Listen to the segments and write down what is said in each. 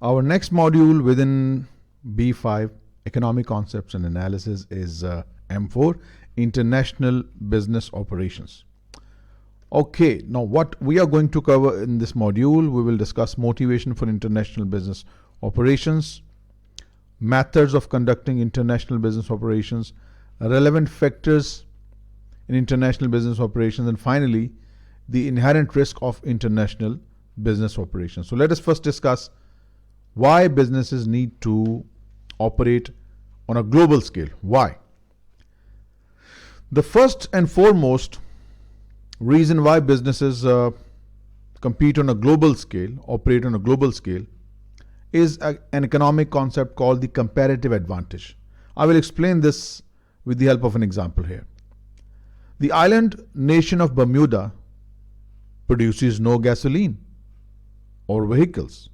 Our next module within B5, Economic Concepts and Analysis, is M4, International Business Operations. Okay, now what we are going to cover in this module, we will discuss motivation for international business operations, methods of conducting international business operations, relevant factors in international business operations, and finally, the inherent risk of international business operations. So let us first discuss why businesses need to operate on a global scale. Why? The first and foremost reason why businesses compete on a global scale, operate on a global scale, is an economic concept called the comparative advantage. I will explain this with the help of an example here. The island nation of Bermuda produces no gasoline or vehicles,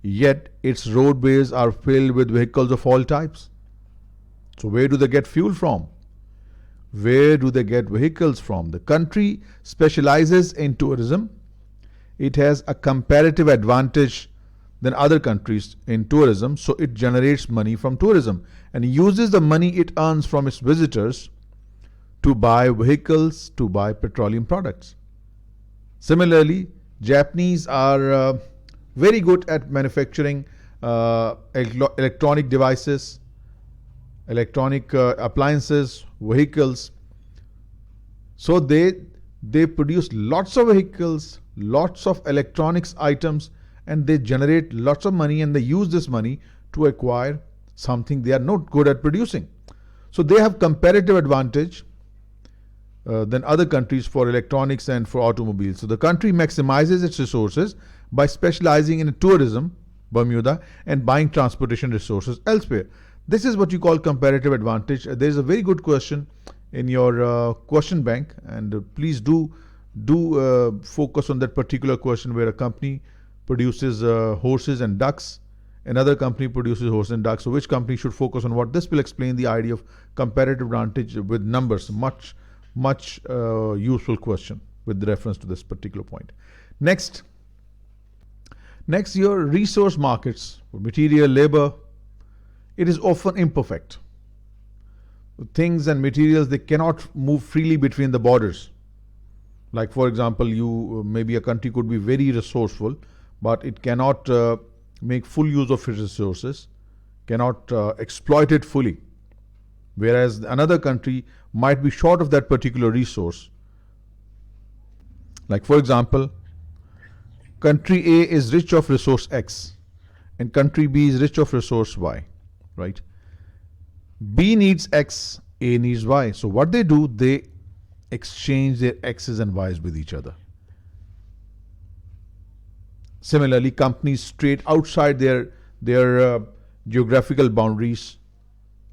yet its roadways are filled with vehicles of all types. So where do they get fuel from? Where do they get vehicles from? The country specializes in tourism. It has a comparative advantage than other countries in tourism, so it generates money from tourism and uses the money it earns from its visitors to buy vehicles, to buy petroleum products. Similarly, Japanese are very good at manufacturing electronic devices, electronic appliances, vehicles. So they produce lots of vehicles, lots of electronics items, and they generate lots of money, and they use this money to acquire something they are not good at producing. So they have comparative advantage than other countries for electronics and for automobiles. So the country maximizes its resources by specializing in tourism, Bermuda, and buying transportation resources elsewhere. This is what you call comparative advantage. There is a very good question in your question bank, and please do focus on that particular question where a company produces horses and ducks, another company produces horses and ducks. So which company should focus on what? This will explain the idea of comparative advantage with numbers. Much useful question with reference to this particular point. Next, your resource markets, material, labor, it is often imperfect. Things and materials, they cannot move freely between the borders. Like for example, maybe a country could be very resourceful, but it cannot make full use of its resources, cannot exploit it fully. Whereas another country might be short of that particular resource. Like for example, country A is rich of resource X and country B is rich of resource Y, right? B needs X, A needs Y. So what they do, they exchange their X's and Y's with each other. Similarly, companies trade outside their geographical boundaries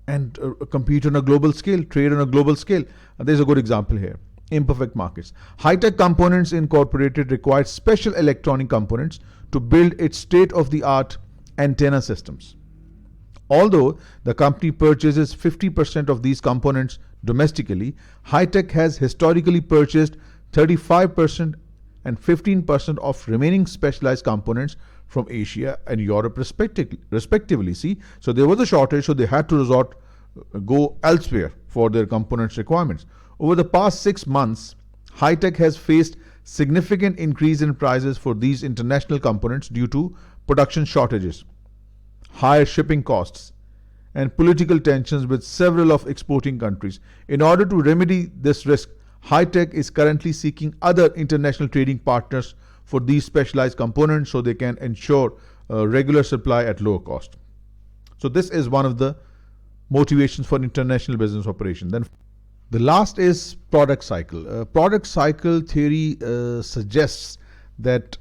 and compete on a global scale, trade on a global scale. There's a good example here. Imperfect markets. High-tech Components Incorporated required special electronic components to build its state-of-the-art antenna systems. Although the company purchases 50% of these components domestically, High-tech has historically purchased 35% and 15% of remaining specialized components from Asia and Europe respectively. See, so there was a shortage, so they had to go elsewhere for their components requirements. Over the past 6 months, High-tech has faced significant increase in prices for these international components due to production shortages, higher shipping costs, and political tensions with several of exporting countries. In order to remedy this risk, High-tech is currently seeking other international trading partners for these specialized components so they can ensure regular supply at lower cost. So this is one of the motivations for international business operation. Then the last is product cycle. Product cycle theory suggests that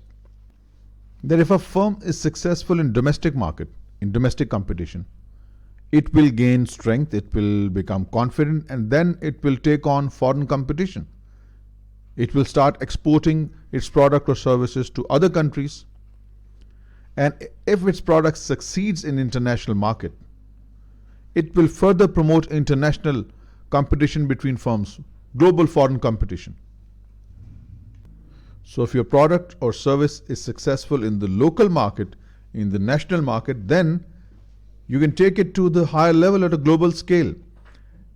if a firm is successful in domestic market, in domestic competition, it will gain strength, it will become confident, and then it will take on foreign competition. It will start exporting its product or services to other countries. And if its product succeeds in international market, it will further promote international competition between firms, global foreign competition. So if your product or service is successful in the local market, in the national market, then you can take it to the higher level at a global scale,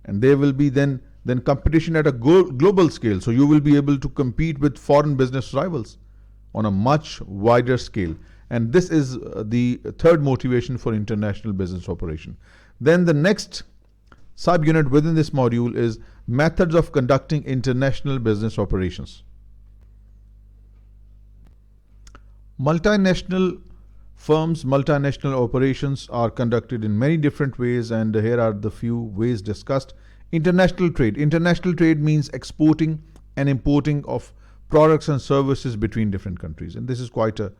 and there will be then competition at a global scale. So you will be able to compete with foreign business rivals on a much wider scale. And this is the third motivation for international business operation. Then the next subunit within this module is methods of conducting international business operations. Multinational firms, multinational operations are conducted in many different ways, and here are the few ways discussed. International trade. International trade means exporting and importing of products and services between different countries, and this is quite a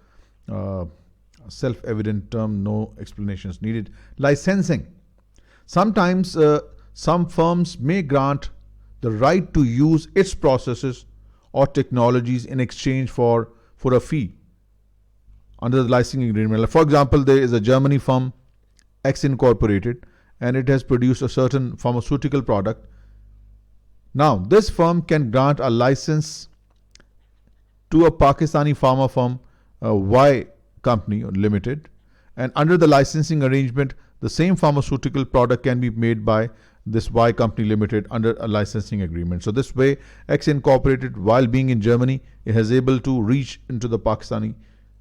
self-evident term, no explanations needed. Licensing. Sometimes some firms may grant the right to use its processes or technologies in exchange for a fee under the licensing agreement. For example, there is a Germany firm, X Incorporated, and it has produced a certain pharmaceutical product. Now, this firm can grant a license to a Pakistani pharma firm, Y Company Limited, and under the licensing arrangement, the same pharmaceutical product can be made by this Y Company Limited under a licensing agreement. So this way, X Incorporated, while being in Germany, it has able to reach into the Pakistani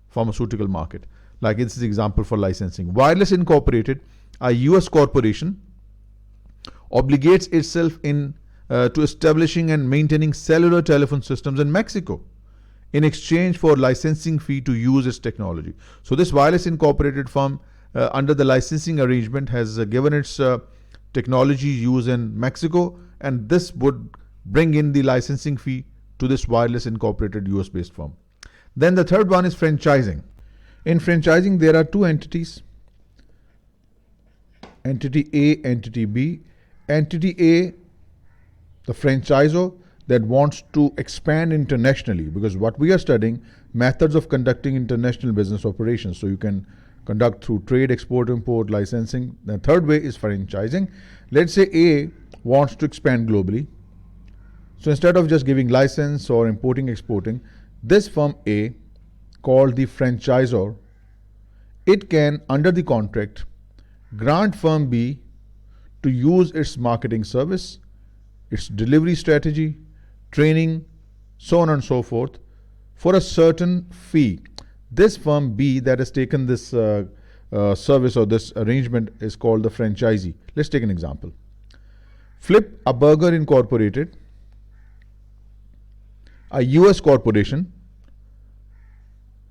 pharmaceutical market. Like this is an example for licensing. Wireless Incorporated, a US corporation, obligates itself to establishing and maintaining cellular telephone systems in Mexico in exchange for licensing fee to use its technology. So this Wireless Incorporated firm, under the licensing arrangement, has given its technology use in Mexico, and this would bring in the licensing fee to this Wireless Incorporated US-based firm. Then the third one is franchising. In franchising, there are two entities, entity A, entity B. Entity A, the franchisor that wants to expand internationally, because what we are studying, methods of conducting international business operations. So you can conduct through trade, export, import, licensing. The third way is franchising. Let's say A wants to expand globally. So instead of just giving license or importing, exporting, this firm A, called the franchisor, it can, under the contract, grant firm B to use its marketing service, its delivery strategy, training, so on and so forth, for a certain fee. This firm B that has taken this service or this arrangement is called the franchisee. Let's take an example. Flip a Burger Incorporated, a US corporation,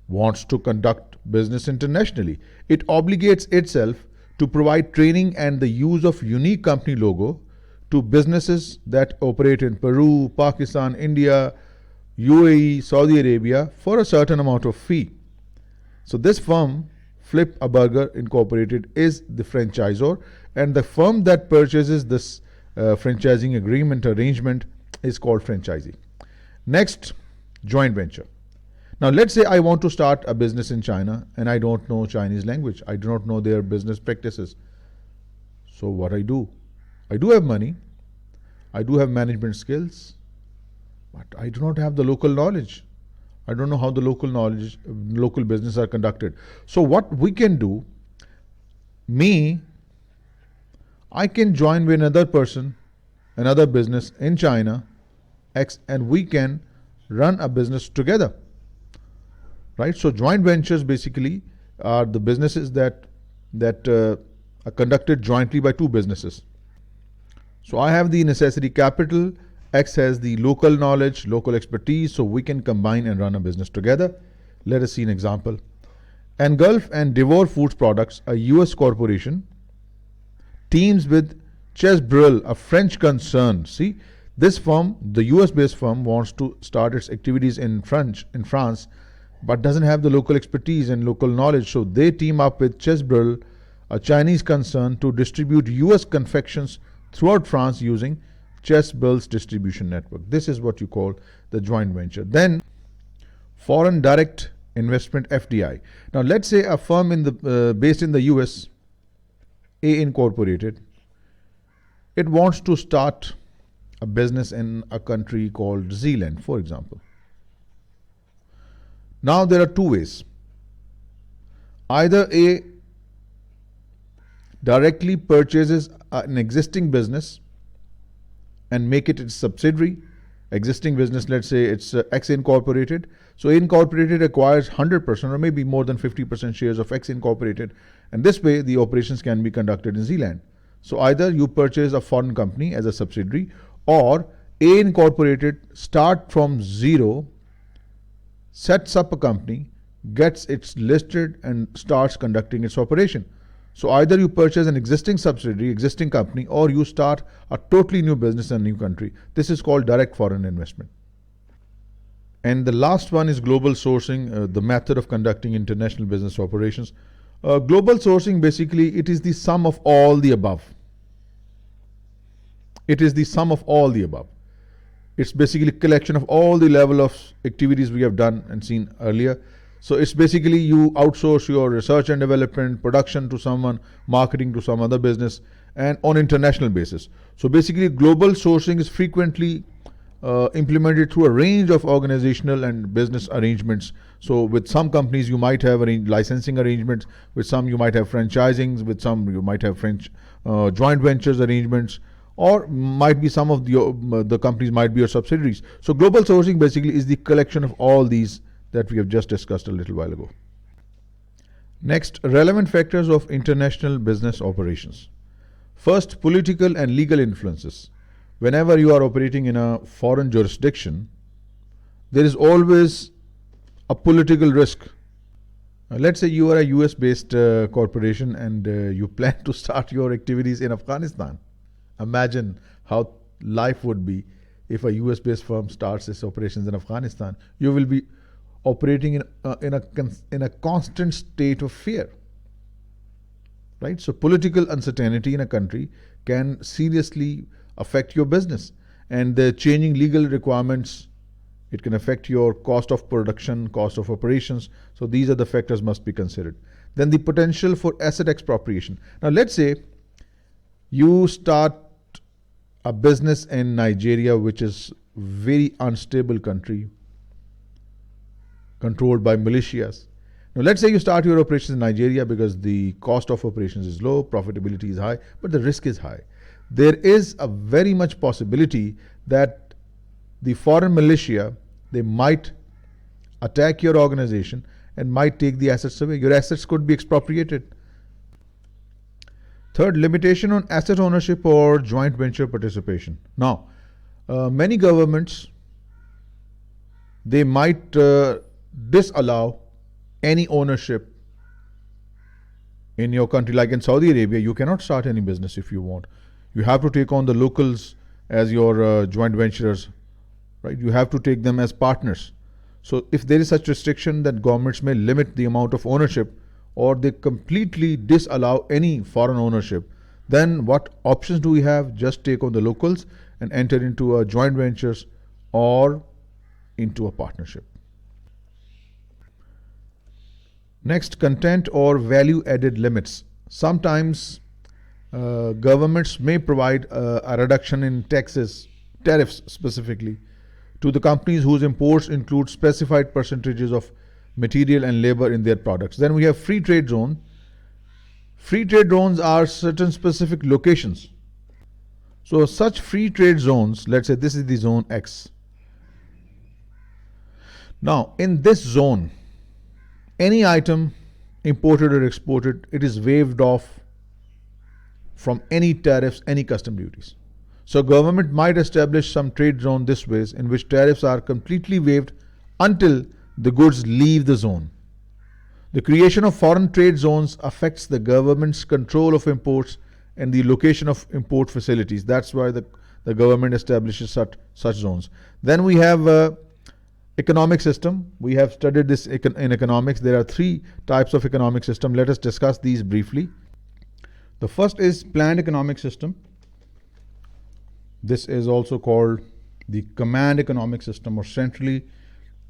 wants to conduct business internationally. It obligates itself to provide training and the use of unique company logo to businesses that operate in Peru, Pakistan, India, UAE, Saudi Arabia for a certain amount of fee. So this firm, Flip a Burger Incorporated, is the franchisor, and the firm that purchases this franchising agreement arrangement is called franchisee. Next, joint venture. Now let's say I want to start a business in China and I don't know Chinese language. I do not know their business practices. So what I do have money, I do have management skills, but I do not have the local knowledge. I don't know how the local business are conducted. So what we can do, I can join with another person, another business in China, X, and we can run a business together. Right? So joint ventures basically are the businesses that are conducted jointly by two businesses. So I have the necessary capital, X has the local knowledge, local expertise, so we can combine and run a business together. Let us see an example. Engulf and Devore Foods Products, a US corporation, teams with Chesbrel, a French concern. See, this firm, the US-based firm, wants to start its activities in France, but doesn't have the local expertise and local knowledge. So they team up with Chesbrel, a Chinese concern, to distribute US confections throughout France using Chesbrel's distribution network. This is what you call the joint venture. Then, foreign direct investment, FDI. Now let's say a firm based in the US, A Incorporated, it wants to start a business in a country called Zealand, for example. Now there are two ways. Either A directly purchases an existing business and make it its subsidiary. Existing business, let's say it's X Incorporated. So A Incorporated acquires 100% or maybe more than 50% shares of X Incorporated, and this way the operations can be conducted in Zealand. So either you purchase a foreign company as a subsidiary, or A Incorporated start from zero, sets up a company, gets it listed and starts conducting its operation. So either you purchase an existing subsidiary, existing company, or you start a totally new business in a new country. This is called direct foreign investment. And the last one is global sourcing, the method of conducting international business operations. Global sourcing, basically, it is the sum of all the above. It is the sum of all the above. It's basically a collection of all the level of activities we have done and seen earlier. So it's basically you outsource your research and development, production to someone, marketing to some other business, and on international basis. So basically global sourcing is frequently implemented through a range of organizational and business arrangements. So with some companies you might have licensing arrangements, with some you might have franchisings, with some you might have joint ventures arrangements, or might be some of the companies might be your subsidiaries. So global sourcing basically is the collection of all these that we have just discussed a little while ago. Next, relevant factors of international business operations. First, political and legal influences. Whenever you are operating in a foreign jurisdiction, there is always a political risk. Let's say you are a US based corporation and you plan to start your activities in Afghanistan. Imagine how life would be if a US based firm starts its operations in Afghanistan. You will be operating in a constant state of fear, right? So political uncertainty in a country can seriously affect your business, and the changing legal requirements, it can affect your cost of production, cost of operations. So these are the factors must be considered. Then the potential for asset expropriation. Now let's say you start a business in Nigeria, which is very unstable country, controlled by militias. Now let's say you start your operations in Nigeria because the cost of operations is low, profitability is high, but the risk is high. There is a very much possibility that the foreign militia, they might attack your organization and might take the assets away. Your assets could be expropriated. Third, limitation on asset ownership or joint venture participation. Now, many governments, they might disallow any ownership in your country. Like in Saudi Arabia, you cannot start any business if you want. You have to take on the locals as your joint venturers, right? You have to take them as partners. So if there is such restriction that governments may limit the amount of ownership, or they completely disallow any foreign ownership, then what options do we have? Just take on the locals and enter into a joint ventures or into a partnership. Next, content or value added limits. Sometimes governments may provide a reduction in taxes, tariffs specifically, to the companies whose imports include specified percentages of material and labor in their products. Then we have free trade zone. Free trade zones are certain specific locations. So such free trade zones, let's say this is the zone X. Now in this zone, any item imported or exported, it is waived off from any tariffs, any custom duties. So government might establish some trade zone this ways in which tariffs are completely waived until the goods leave the zone. The creation of foreign trade zones affects the government's control of imports and the location of import facilities. That's why the government establishes such zones. Then we have economic system. We have studied this in economics. There are three types of economic system. Let us discuss these briefly. The first is planned economic system. This is also called the command economic system, or centrally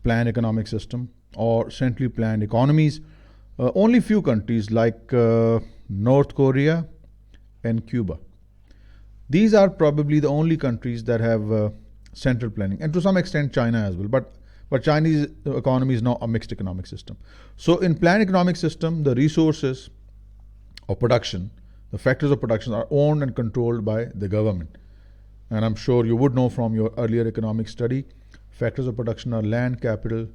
planned economic system, or centrally planned economies. Only few countries like North Korea and Cuba. These are probably the only countries that have central planning, and to some extent China as well. But But Chinese economy is now a mixed economic system. So in planned economic system, the resources of production, the factors of production are owned and controlled by the government. And I'm sure you would know from your earlier economic study, factors of production are land, capital,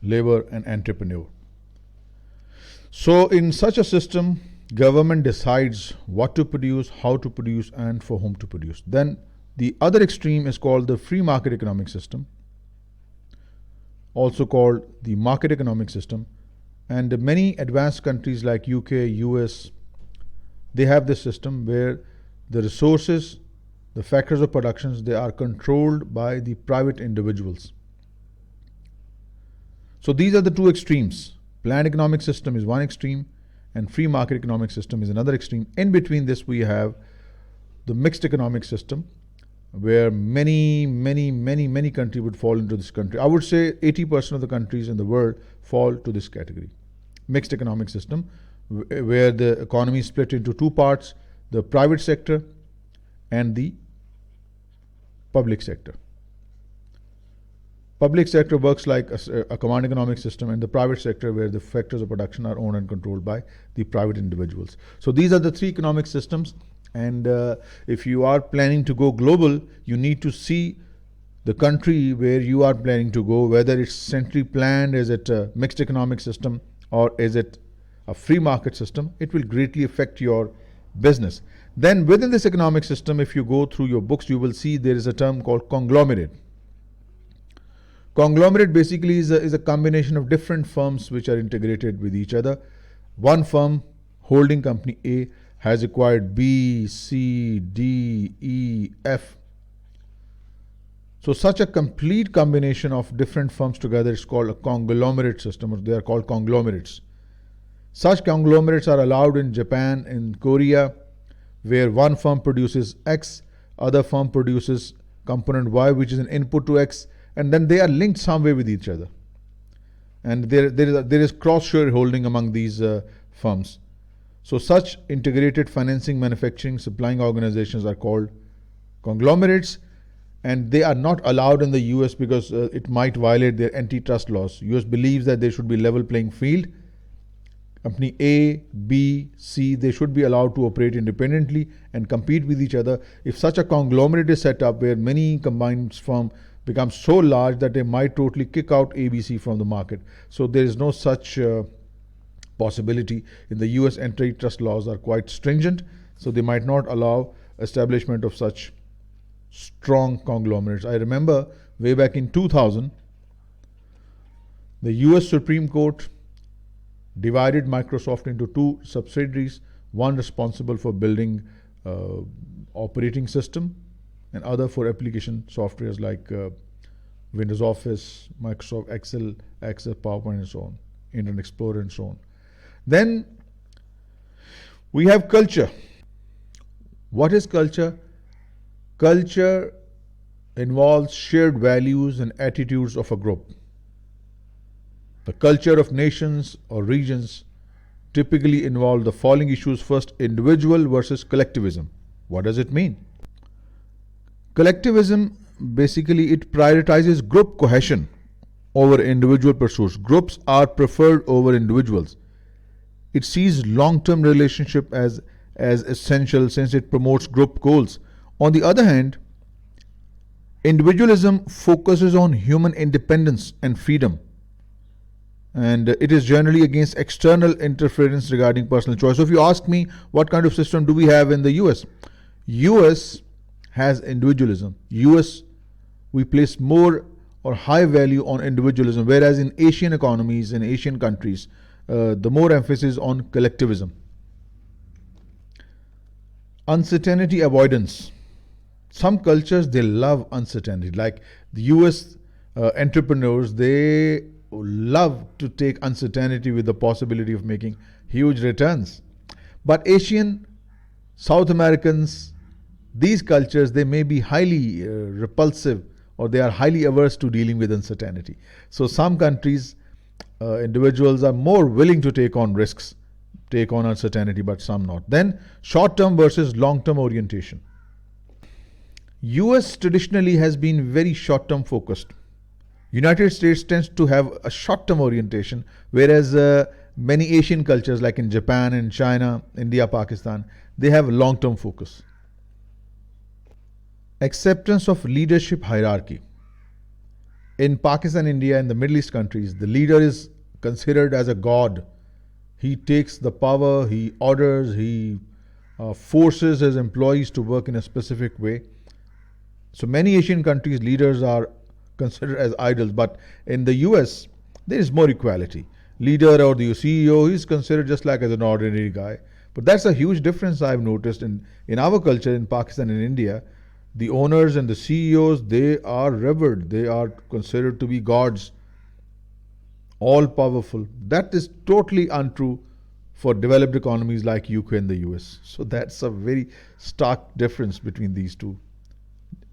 labor, and entrepreneur. So in such a system, government decides what to produce, how to produce, and for whom to produce. Then the other extreme is called the free market economic system, also called the market economic system. And many advanced countries like UK, US, they have this system where the resources, the factors of productions, they are controlled by the private individuals. So these are the two extremes. Planned economic system is one extreme and free market economic system is another extreme. In between this, we have the mixed economic system, where many countries would fall into this country. I would say 80% of the countries in the world fall to this category. Mixed economic system, where the economy is split into two parts, the private sector and the public sector. Public sector works like a command economic system, and the private sector where the factors of production are owned and controlled by the private individuals. So these are the three economic systems, and if you are planning to go global, you need to see the country where you are planning to go, whether it's centrally planned, is it a mixed economic system, or is it a free market system. It will greatly affect your business. Then within this economic system, if you go through your books, you will see there is a term called conglomerate. Conglomerate basically is a combination of different firms which are integrated with each other. One firm, holding company A, has acquired B, C, D, E, F. So such a complete combination of different firms together is called a conglomerate system, or they are called conglomerates. Such conglomerates are allowed in Japan, in Korea, where one firm produces X, other firm produces component Y, which is an input to X, and then they are linked some way with each other. And there is cross-shareholding among these firms. So such integrated financing, manufacturing, supplying organizations are called conglomerates, and they are not allowed in the US because it might violate their antitrust laws. US believes that there should be level playing field. Company A, B, C, they should be allowed to operate independently and compete with each other. If such a conglomerate is set up where many combined firms become so large that they might totally kick out ABC from the market. So there is no such possibility. In the US, antitrust laws are quite stringent, so they might not allow establishment of such strong conglomerates. I remember way back in 2000, the US Supreme Court divided Microsoft into two subsidiaries, one responsible for building operating system and other for application softwares like Windows Office, Microsoft Excel, Access, PowerPoint, and so on, Internet Explorer, and so on. Then we have culture. What is culture? Culture involves shared values and attitudes of a group. The culture of nations or regions typically involve the following issues. First, individual versus collectivism. What does it mean? Collectivism, basically, it prioritizes group cohesion over individual pursuits. Groups are preferred over individuals. It sees long-term relationship as essential since it promotes group goals. On the other hand, individualism focuses on human independence and freedom, and it is generally against external interference regarding personal choice. So if you ask me what kind of system do we have in the US? US has individualism. US, we place more or high value on individualism, whereas in Asian economies, in Asian countries, the more emphasis on collectivism. Uncertainty avoidance. Some cultures, they love uncertainty. Like the US entrepreneurs, they love to take uncertainty with the possibility of making huge returns. But Asian, South Americans, these cultures, they may be highly repulsive, or they are highly averse to dealing with uncertainty. So some countries, individuals are more willing to take on risks, take on uncertainty, but some not. Then short-term versus long-term orientation. US traditionally has been very short-term focused. United States tends to have a short-term orientation, whereas many Asian cultures like in Japan and China, India, Pakistan, they have a long-term focus. Acceptance of leadership hierarchy. In Pakistan, India, and the Middle East countries, the leader is considered as a god. He takes the power, he orders, he forces his employees to work in a specific way. So many Asian countries, leaders are considered as idols, but in the US, there is more equality. Leader or the CEO is considered just like as an ordinary guy. But that's a huge difference I've noticed in our culture in Pakistan and India. The owners and the CEOs, they are revered. They are considered to be gods, all powerful. That is totally untrue for developed economies like UK and the US. So that's a very stark difference between these two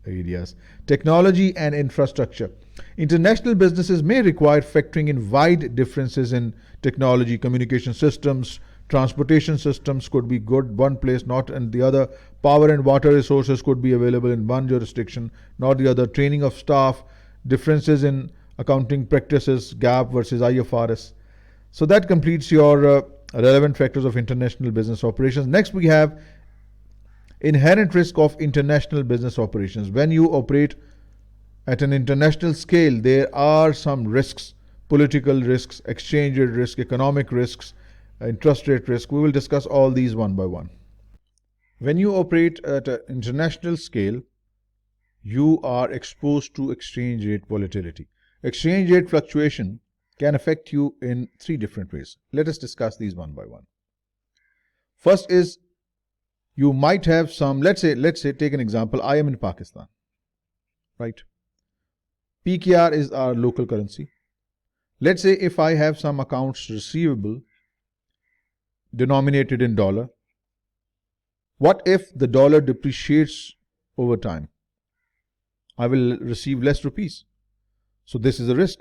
areas. Technology and infrastructure. International businesses may require factoring in wide differences in technology, communication systems, transportation systems could be good one place, not in the other. Power and water resources could be available in one jurisdiction, not the other. Training of staff, differences in accounting practices, GAAP versus IFRS. So that completes your relevant factors of international business operations. Next, we have inherent risk of international business operations. When you operate at an international scale, there are some risks: political risks, exchange rate risk, economic risks, interest rate risk. We will discuss all these one by one. When you operate at an international scale, you are exposed to exchange rate volatility. Exchange rate fluctuation can affect you in three different ways. Let us discuss these one by one. First is, you might have some, let's say, take an example. I am in Pakistan, right? PKR is our local currency. Let's say if I have some accounts receivable denominated in dollar, what if the dollar depreciates over time? I will receive less rupees. So this is a risk.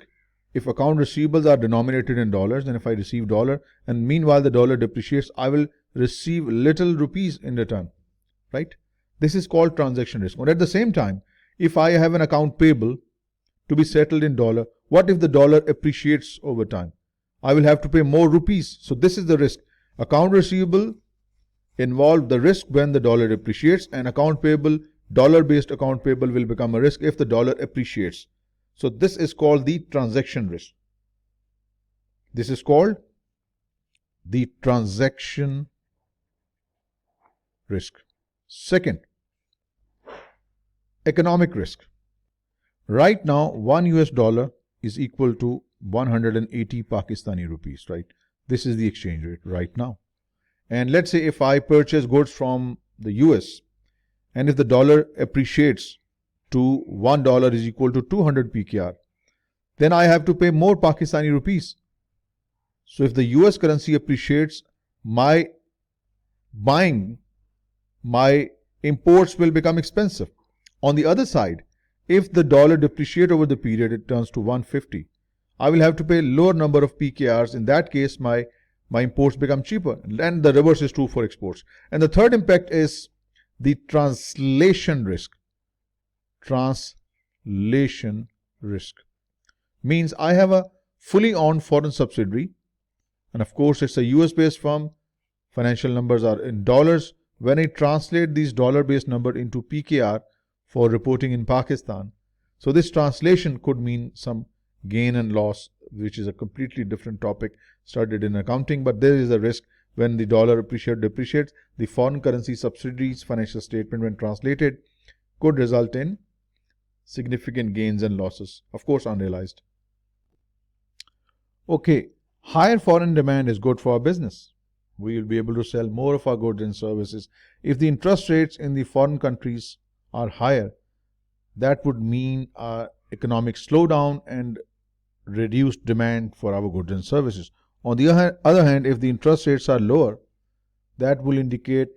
If account receivables are denominated in dollars, then if I receive dollar and meanwhile the dollar depreciates, I will receive little rupees in return, right? This is called transaction risk. But at the same time, if I have an account payable to be settled in dollar, what if the dollar appreciates over time? I will have to pay more rupees. So this is the risk. Account receivable involve the risk when the dollar depreciates, and account payable, dollar-based account payable will become a risk if the dollar appreciates. So this is called the transaction risk. This is called the transaction risk. Second, economic risk. Right now, $1 US is equal to 180 Pakistani rupees, right? This is the exchange rate right now. And let's say if I purchase goods from the US, and if the dollar appreciates to $1 is equal to 200 PKR, then I have to pay more Pakistani rupees. So if the US currency appreciates, my imports will become expensive. On the other side, if the dollar depreciates over the period, it turns to 150. I will have to pay lower number of PKRs. In that case, my imports become cheaper. And the reverse is true for exports. And the third impact is the translation risk. Translation risk means I have a fully owned foreign subsidiary, and of course it's a US based firm. Financial numbers are in dollars. When I translate these dollar based numbers into PKR for reporting in Pakistan, so this translation could mean some gain and loss, which is a completely different topic studied in accounting. But there is a risk when the dollar appreciates, depreciates. The foreign currency subsidiaries financial statement, when translated, could result in significant gains and losses, of course unrealized. Okay, higher foreign demand is good for our business. We will be able to sell more of our goods and services. If the interest rates in the foreign countries are higher, that would mean economic slowdown and reduced demand for our goods and services. On the other hand, if the interest rates are lower, that will indicate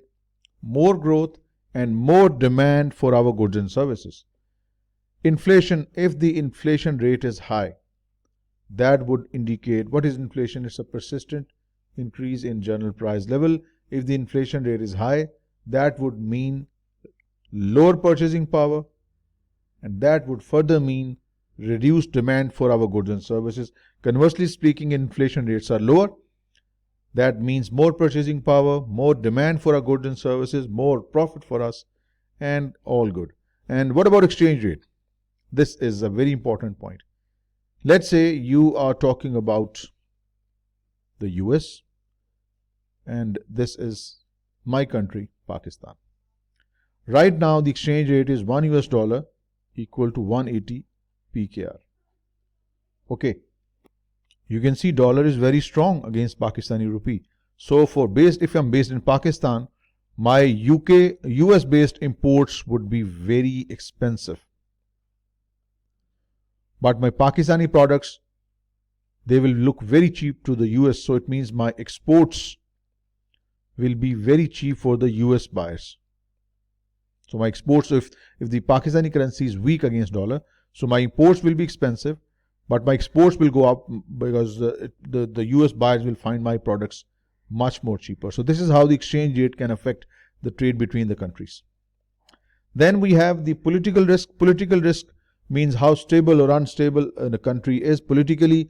more growth and more demand for our goods and services. Inflation, if the inflation rate is high, that would indicate, what is inflation? It's a persistent increase in general price level. If the inflation rate is high, that would mean lower purchasing power, and that would further mean reduced demand for our goods and services. Conversely speaking, inflation rates are lower. That means more purchasing power, more demand for our goods and services, more profit for us, and all good. And what about exchange rate? This is a very important point. Let's say you are talking about the US, and this is my country, Pakistan. Right now, the exchange rate is 1 US dollar equal to 180 PKR. Okay. You can see dollar is very strong against Pakistani rupee. So if I'm based in Pakistan, my US based imports would be very expensive. But my Pakistani products, they will look very cheap to the US. So it means my exports will be very cheap for the US buyers. So my exports, if the Pakistani currency is weak against dollar, so my imports will be expensive, but my exports will go up because the US buyers will find my products much more cheaper. So this is how the exchange rate can affect the trade between the countries. Then we have the political risk. Political risk means how stable or unstable a country is politically.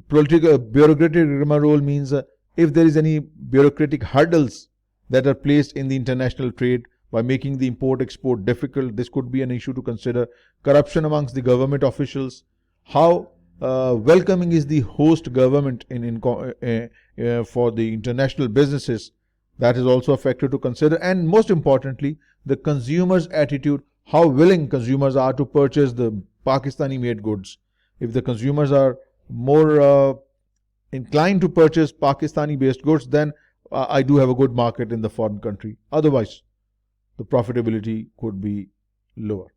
Bureaucratic rigmarole means if there is any bureaucratic hurdles that are placed in the international trade by making the import-export difficult, this could be an issue to consider. Corruption amongst the government officials. How welcoming is the host government for the international businesses? That is also a factor to consider. And most importantly, the consumer's attitude, how willing consumers are to purchase the Pakistani-made goods. If the consumers are more inclined to purchase Pakistani-based goods, then I do have a good market in the foreign country. Otherwise, the profitability could be lower.